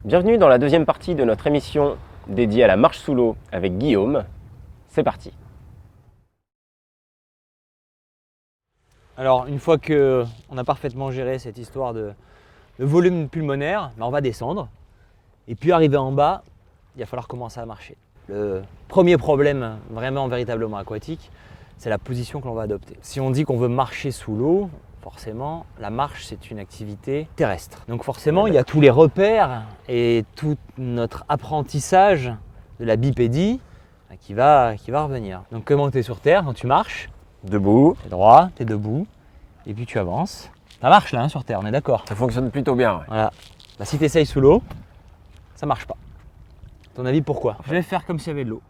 Bienvenue dans la deuxième partie de notre émission dédiée à la marche sous l'eau avec Guillaume. C'est parti. Alors une fois qu'on a parfaitement géré cette histoire de volume pulmonaire, on va descendre. Et puis arrivé en bas, il va falloir commencer à marcher. Le premier problème vraiment véritablement aquatique, c'est la position que l'on va adopter. Si on dit qu'on veut marcher sous l'eau, forcément, la marche, c'est une activité terrestre. Donc forcément, il y a tous les repères et tout notre apprentissage de la bipédie qui va revenir. Donc comment tu es sur terre quand tu marches? Debout. Tu es droit, tu es debout, et puis tu avances. Ça marche là, sur terre, on est d'accord? Ça fonctionne plutôt bien. Ouais. Voilà. Bah, si tu essayes sous l'eau, ça marche pas. À ton avis, pourquoi? Je vais faire comme s'il y avait de l'eau.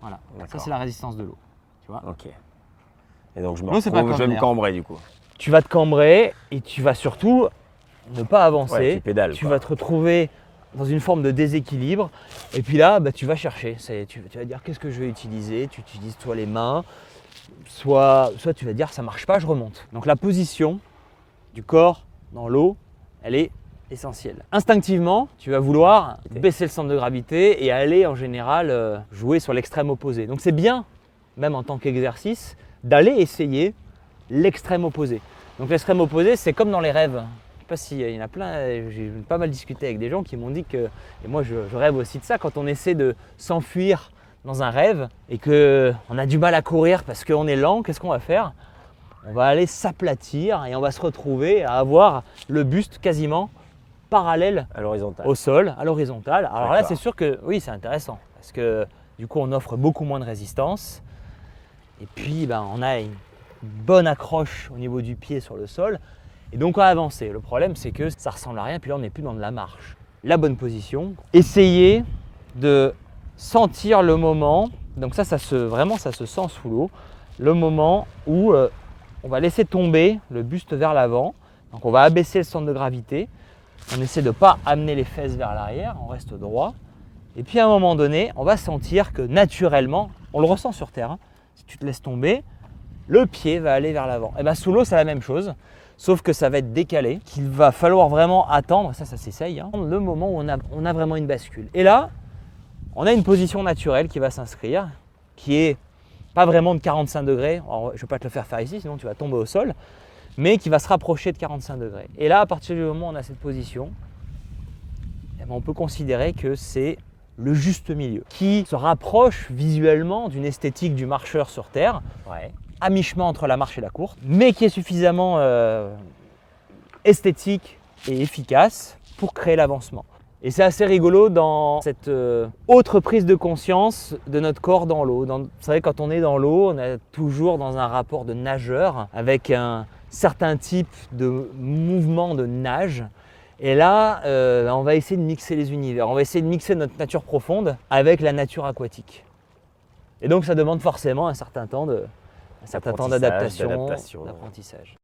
Voilà. Ça, c'est la résistance de l'eau. Tu vois? Ok. Et donc je je vais me cambrer du coup. Tu vas te cambrer et tu vas surtout ne pas avancer. Ouais, tu pédales, tu vas te retrouver dans une forme de déséquilibre. Et puis là, tu vas chercher. Tu vas dire qu'est-ce que je vais utiliser. Tu utilises soit les mains, soit tu vas dire ça marche pas, je remonte. Donc la position du corps dans l'eau, elle est essentielle. Instinctivement, tu vas vouloir baisser le centre de gravité et aller en général jouer sur l'extrême opposé. Donc c'est bien, même en tant qu'exercice, d'aller essayer l'extrême opposé. Donc l'extrême opposé, c'est comme dans les rêves. Je ne sais pas s'il y en a plein, j'ai pas mal discuté avec des gens qui m'ont dit que, et moi je rêve aussi de ça, quand on essaie de s'enfuir dans un rêve et qu'on a du mal à courir parce qu'on est lent, qu'est-ce qu'on va faire? On va aller s'aplatir et on va se retrouver à avoir le buste quasiment parallèle à l'horizontale. Au sol, à l'horizontale. Alors là, c'est sûr que oui, c'est intéressant parce que du coup, on offre beaucoup moins de résistance et puis on a une bonne accroche au niveau du pied sur le sol et donc on va avancer. Le problème, c'est que ça ressemble à rien, puis là, on n'est plus dans de la marche. La bonne position, essayez de sentir le moment, donc ça se sent sous l'eau, le moment où on va laisser tomber le buste vers l'avant, donc on va abaisser le centre de gravité, on essaie de ne pas amener les fesses vers l'arrière, on reste droit, et puis à un moment donné, on va sentir que naturellement, on le ressent sur terre, si tu te laisses tomber, le pied va aller vers l'avant. Et sous l'eau, c'est la même chose, sauf que ça va être décalé, qu'il va falloir vraiment attendre, ça s'essaye, le moment où on a vraiment une bascule. Et là, on a une position naturelle qui va s'inscrire, qui est pas vraiment de 45 degrés, alors, je ne vais pas te le faire faire ici, sinon tu vas tomber au sol, mais qui va se rapprocher de 45 degrés. Et là, à partir du moment où on a cette position, on peut considérer que c'est le juste milieu, qui se rapproche visuellement d'une esthétique du marcheur sur terre, à mi-chemin entre la marche et la course, mais qui est suffisamment esthétique et efficace pour créer l'avancement. Et c'est assez rigolo dans cette autre prise de conscience de notre corps dans l'eau. Vous savez, quand on est dans l'eau, on est toujours dans un rapport de nageur avec un certain type de mouvement de nage. Et là, on va essayer de mixer les univers. On va essayer de mixer notre nature profonde avec la nature aquatique. Et donc, ça demande forcément un certain temps d'adaptation, d'apprentissage.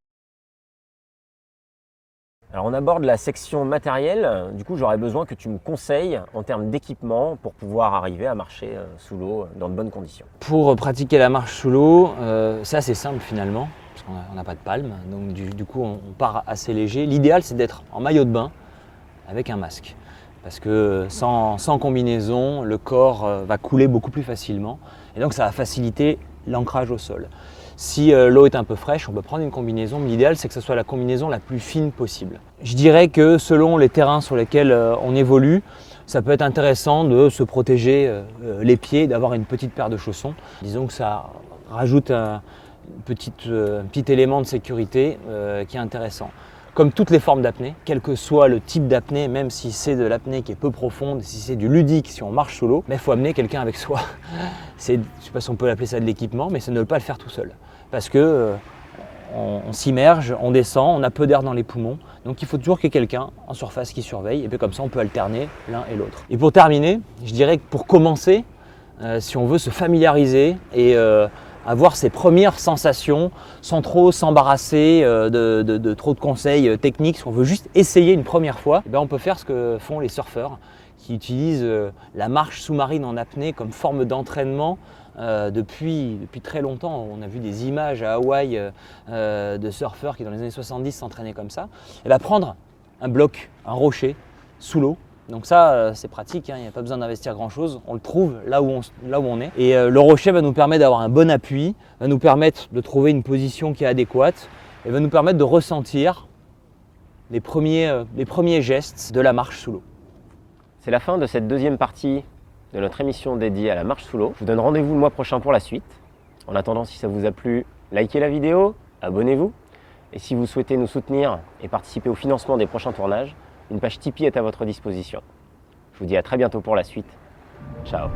Alors on aborde la section matériel, du coup j'aurais besoin que tu me conseilles en termes d'équipement pour pouvoir arriver à marcher sous l'eau dans de bonnes conditions. Pour pratiquer la marche sous l'eau, c'est assez simple finalement, parce qu'on n'a pas de palme, donc du coup on part assez léger. L'idéal c'est d'être en maillot de bain avec un masque, parce que sans combinaison, le corps va couler beaucoup plus facilement, et donc ça va faciliter l'ancrage au sol. Si l'eau est un peu fraîche, on peut prendre une combinaison, mais l'idéal c'est que ce soit la combinaison la plus fine possible. Je dirais que selon les terrains sur lesquels on évolue, ça peut être intéressant de se protéger les pieds, d'avoir une petite paire de chaussons. Disons que ça rajoute un petit élément de sécurité qui est intéressant. Comme toutes les formes d'apnée, quel que soit le type d'apnée, même si c'est de l'apnée qui est peu profonde, si c'est du ludique, si on marche sous l'eau, il faut amener quelqu'un avec soi. Je ne sais pas si on peut l'appeler ça de l'équipement, mais c'est ne pas le faire tout seul. Parce que on s'immerge, on descend, on a peu d'air dans les poumons, donc il faut toujours qu'il y ait quelqu'un en surface qui surveille, et puis comme ça on peut alterner l'un et l'autre. Et pour terminer, je dirais que pour commencer, si on veut se familiariser et avoir ses premières sensations sans trop s'embarrasser de trop de conseils techniques. Si on veut juste essayer une première fois, on peut faire ce que font les surfeurs qui utilisent la marche sous-marine en apnée comme forme d'entraînement depuis très longtemps. On a vu des images à Hawaï de surfeurs qui dans les années 70 s'entraînaient comme ça. Et va prendre un bloc, un rocher sous l'eau. Donc ça, c'est pratique, il n'y a pas besoin d'investir grand-chose. On le trouve là où on est. Et le rocher va nous permettre d'avoir un bon appui, va nous permettre de trouver une position qui est adéquate et va nous permettre de ressentir les premiers gestes de la marche sous l'eau. C'est la fin de cette deuxième partie de notre émission dédiée à la marche sous l'eau. Je vous donne rendez-vous le mois prochain pour la suite. En attendant, si ça vous a plu, likez la vidéo, abonnez-vous. Et si vous souhaitez nous soutenir et participer au financement des prochains tournages, une page Tipeee est à votre disposition. Je vous dis à très bientôt pour la suite. Ciao.